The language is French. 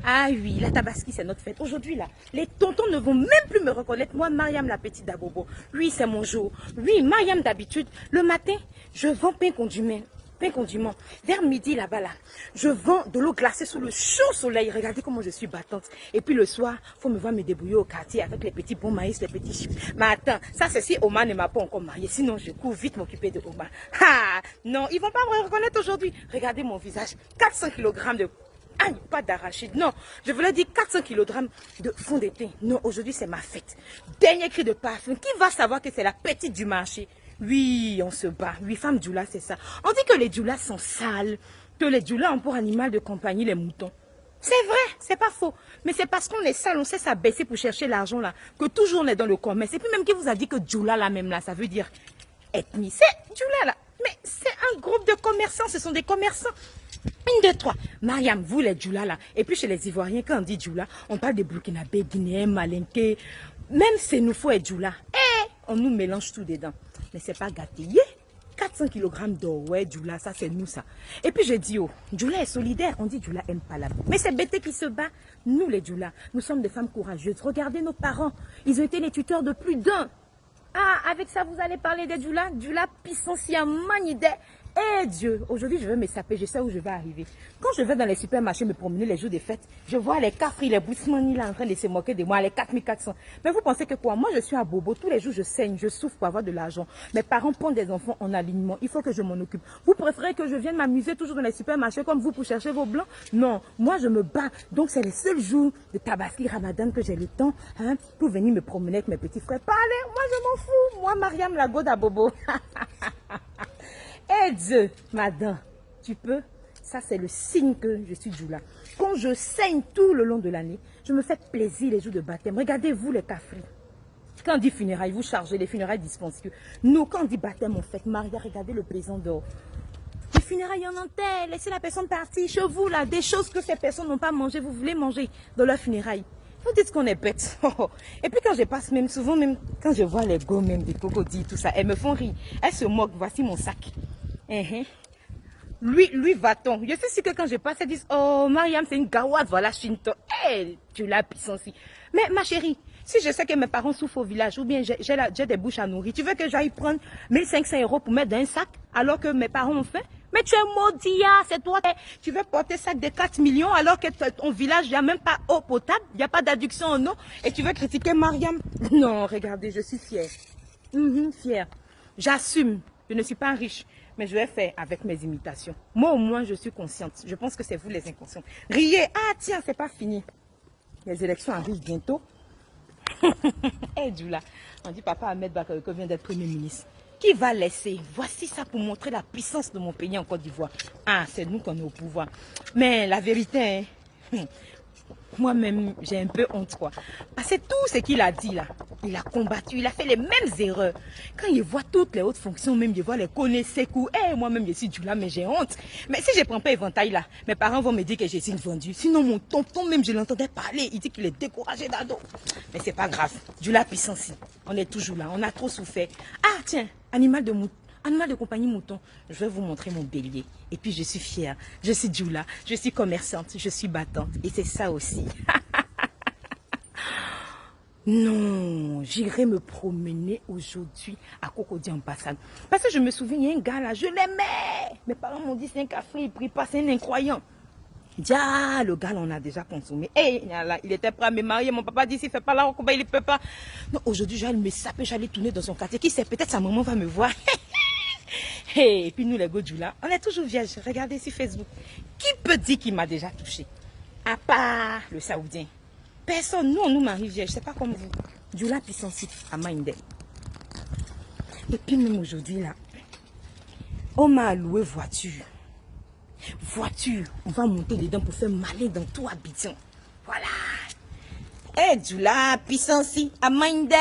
Ah oui, la Tabaski, c'est notre fête. Aujourd'hui, là, les tontons ne vont même plus me reconnaître. Moi, Mariam, la petite d'Abobo. Oui, c'est mon jour. Oui, Mariam, d'habitude, le matin, je vends pain condiment. Vers midi, là-bas, là, je vends de l'eau glacée sous le chaud soleil. Regardez comment je suis battante. Et puis le soir, faut me voir me débrouiller au quartier avec les petits bons maïs, les petits chips. Mais attends, ça c'est si Omar ne m'a pas encore marié. Sinon, je cours vite m'occuper de Omar. Ah, non, ils vont pas me reconnaître aujourd'hui. Regardez mon visage. 400 kg de... Ah, pas d'arachide, non. Je voulais dire 400 kg de fond de teint. Non, aujourd'hui c'est ma fête. Dernier cri de parfum. Qui va savoir que c'est la petite du marché? Oui, on se bat. Oui, femme djoula, c'est ça. On dit que les djoulas sont sales, que les djoulas ont pour animal de compagnie les moutons. C'est vrai, c'est pas faux. Mais c'est parce qu'on est sale, on sait s'abaisser pour chercher l'argent là, que toujours on est dans le commerce. Et puis même qui vous a dit que djoula là même là, ça veut dire ethnie. C'est djoula là. Mais c'est un groupe de commerçants, ce sont des commerçants. Une, deux, trois. Mariam, vous les djoula là. Et puis chez les Ivoiriens, quand on dit djoula, on parle des Burkinabés, Guinéens, Malinké. Même Sénoufo et djoula. On nous mélange tout dedans. Mais c'est pas gâté. 400 kg d'or, ouais, djoula, ça c'est nous ça. Et puis je dis, oh, djoula est solidaire. On dit djoula aime pas la boue. Mais c'est bêté qui se bat. Nous les djoula, nous sommes des femmes courageuses. Regardez nos parents. Ils ont été les tuteurs de plus d'un. Ah, avec ça, vous allez parler des djoula. Djoula puissant si un manidé. Eh Dieu, aujourd'hui je vais me saper, je sais où je vais arriver. Quand je vais dans les supermarchés me promener les jours des fêtes, je vois les cafris, les boussmani là en train de se moquer de moi, les 4400. Mais vous pensez que quoi? Moi je suis à Bobo, tous les jours je saigne, je souffre pour avoir de l'argent. Mes parents pondent des enfants en alignement, il faut que je m'en occupe. Vous préférez que je vienne m'amuser toujours dans les supermarchés comme vous pour chercher vos blancs? Non, moi je me bats. Donc c'est les seuls jours de Tabaski Ramadan que j'ai le temps pour venir me promener avec mes petits frères. Parlez, moi je m'en fous. Moi Mariam la go d'Abobo. Eh Dieu, madame, tu peux? Ça, c'est le signe que je suis djoula. Quand je saigne tout le long de l'année, je me fais plaisir les jours de baptême. Regardez-vous les cafris. Quand on dit funérailles, vous chargez les funérailles dispensieux. Nous, quand on dit baptême, on fait Maria, regardez le présent d'or. Les funérailles en enterre, laissez la personne partir chez vous, là. Des choses que ces personnes n'ont pas mangé, vous voulez manger dans leurs funérailles. Vous dites qu'on est bête. Et puis quand je passe même, souvent même, quand je vois les go même des crocodiles, tout ça, elles me font rire. Elles se moquent, voici mon sac. Lui va-t-on. Je sais si que quand je passe, elles disent, oh, Mariam, c'est une gawad, voilà, Shinto. Hey, tu l'as puissance. Mais ma chérie, si je sais que mes parents souffrent au village, ou bien j'ai des bouches à nourrir, tu veux que j'aille prendre 1500 € pour mettre dans un sac, alors que mes parents ont faim? Mais tu es maudit, c'est toi. Tu veux porter sac de 4 millions, alors que ton village, il n'y a même pas eau potable, il n'y a pas d'adduction en eau, et tu veux critiquer Mariam? Non, regardez, je suis fière. Fière. J'assume. Je ne suis pas riche, mais je vais faire avec mes imitations. Moi, au moins, je suis consciente. Je pense que c'est vous, les inconscients. Riez. Ah, tiens, c'est pas fini. Les élections arrivent bientôt. Eh, Djoula, on dit papa Ahmed Bakayoko vient d'être Premier ministre. Qui va laisser? Voici ça pour montrer la puissance de mon pays en Côte d'Ivoire. Ah, c'est nous qu'on est au pouvoir. Mais la vérité, moi-même, j'ai un peu honte, quoi. Parce que tout ce qu'il a dit, là, il a combattu, il a fait les mêmes erreurs. Quand il voit toutes les hautes fonctions, même, il voit les connaissances, moi-même, je suis Djoula, mais j'ai honte. Mais si je ne prends pas éventail, là, mes parents vont me dire que je suis une vendue. Sinon, mon tonton, même, je l'entendais parler. Il dit qu'il est découragé d'ado. Mais c'est pas grave. Djoula puissance, on est toujours là. On a trop souffert. Ah, tiens, animal de compagnie mouton, je vais vous montrer mon bélier. Et puis je suis fière, je suis djoula, je suis commerçante, je suis battante. Et c'est ça aussi. Non, j'irai me promener aujourd'hui à Cocody Ambassade. Parce que je me souviens, il y a un gars là, je l'aimais. Mes parents m'ont dit, c'est un café, il prie pas, c'est un incroyant. Ah, le gars, là, on a déjà consommé. Hey, il était prêt à me marier. Mon papa dit, s'il fait pas la robe, il ne peut pas. Non, aujourd'hui, j'allais me saper, j'allais tourner dans son quartier. Qui sait, peut-être sa maman va me voir. Hey, et puis nous, les Godjoula, on est toujours vierges. Regardez sur Facebook. Qui peut dire qu'il m'a déjà touché? À part le Saoudien. Personne. Nous, on nous marie vierge. C'est pas comme vous. Djoula puissance à Mindé. Et puis même aujourd'hui, là, on m'a loué voiture. Voiture. On va monter dedans pour faire malin dans tout Abidjan. Voilà. Eh, Djoula puissance à Mindé.